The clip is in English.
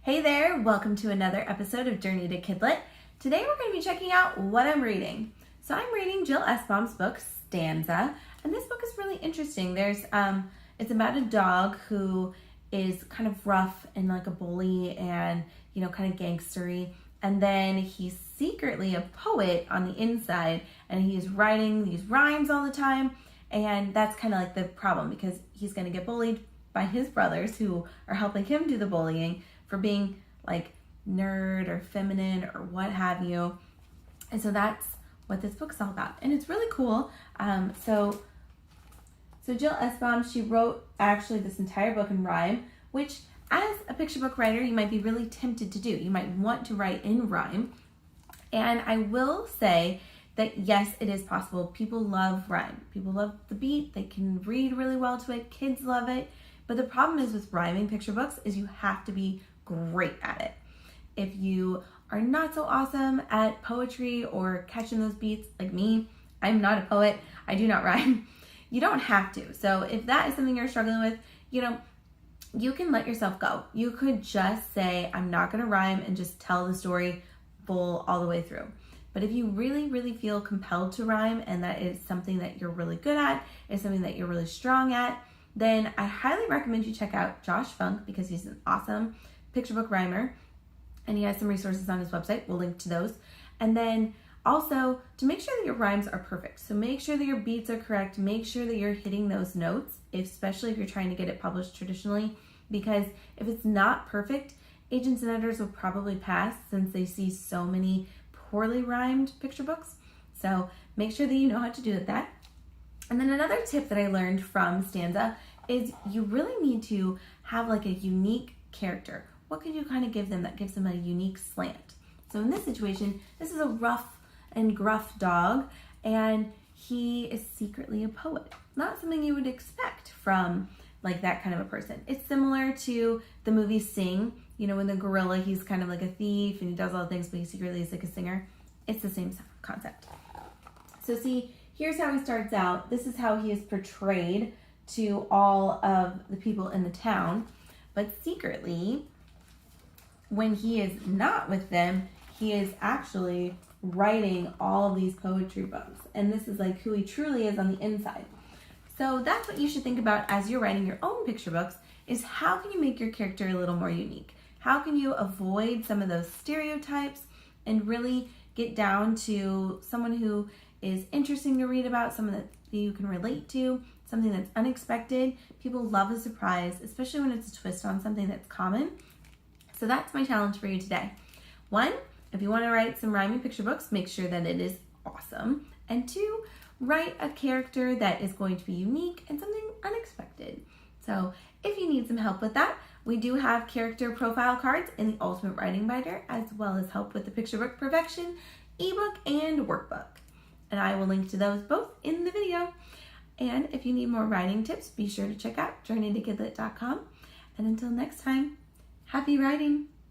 Hey there, welcome to another episode of Journey to Kidlit. Today we're going to be checking out what I'm reading. So I'm reading Jill Esbaum's book, Stanza, and this book is really interesting. It's about a dog who is kind of rough and like a bully and, kind of gangstery. And then he's secretly a poet on the inside and he's writing these rhymes all the time. And that's kind of like the problem because he's going to get bullied by his brothers who are helping him do the bullying for being like nerd or feminine or what have you. And so that's what this book's all about. And it's really cool. So Jill Esbaum, she wrote actually this entire book in rhyme, which as a picture book writer, you might be really tempted to do. You might want to write in rhyme. And I will say that yes, it is possible. People love rhyme. People love the beat. They can read really well to it. Kids love it. But the problem is with rhyming picture books is you have to be great at it. If you are not so awesome at poetry or catching those beats like me, I'm not a poet, I do not rhyme, you don't have to. So if that is something you're struggling with, you can let yourself go. You could just say, I'm not gonna rhyme and just tell the story full all the way through. But if you really, really feel compelled to rhyme and that is something that you're really good at, is something that you're really strong at, then I highly recommend you check out Josh Funk because he's an awesome picture book rhymer and he has some resources on his website. We'll link to those. And then also to make sure that your rhymes are perfect. So make sure that your beats are correct. Make sure that you're hitting those notes, especially if you're trying to get it published traditionally, because if it's not perfect, agents and editors will probably pass since they see so many poorly rhymed picture books. So make sure that you know how to do that. And then another tip that I learned from Stanza is you really need to have like a unique character. What could you kind of give them that gives them a unique slant? So in this situation, this is a rough and gruff dog and he is secretly a poet. Not something you would expect from like that kind of a person. It's similar to the movie Sing, when the gorilla, he's kind of like a thief and he does all the things, but he secretly is like a singer. It's the same concept. So see, here's how he starts out. This is how he is portrayed to all of the people in the town. But secretly, when he is not with them, he is actually writing all of these poetry books. And this is like who he truly is on the inside. So that's what you should think about as you're writing your own picture books, is how can you make your character a little more unique? How can you avoid some of those stereotypes and really get down to someone who is interesting to read about, someone that you can relate to, something that's unexpected. People love a surprise, especially when it's a twist on something that's common. So that's my challenge for you today. 1, if you want to write some rhyming picture books, make sure that it is awesome. And 2, write a character that is going to be unique and something unexpected. So if you need some help with that, we do have character profile cards in the Ultimate Writing Binder, as well as help with the Picture Book Perfection ebook and workbook. And I will link to those both in the video. And if you need more writing tips, be sure to check out journeytokidlit.com. And until next time, happy writing!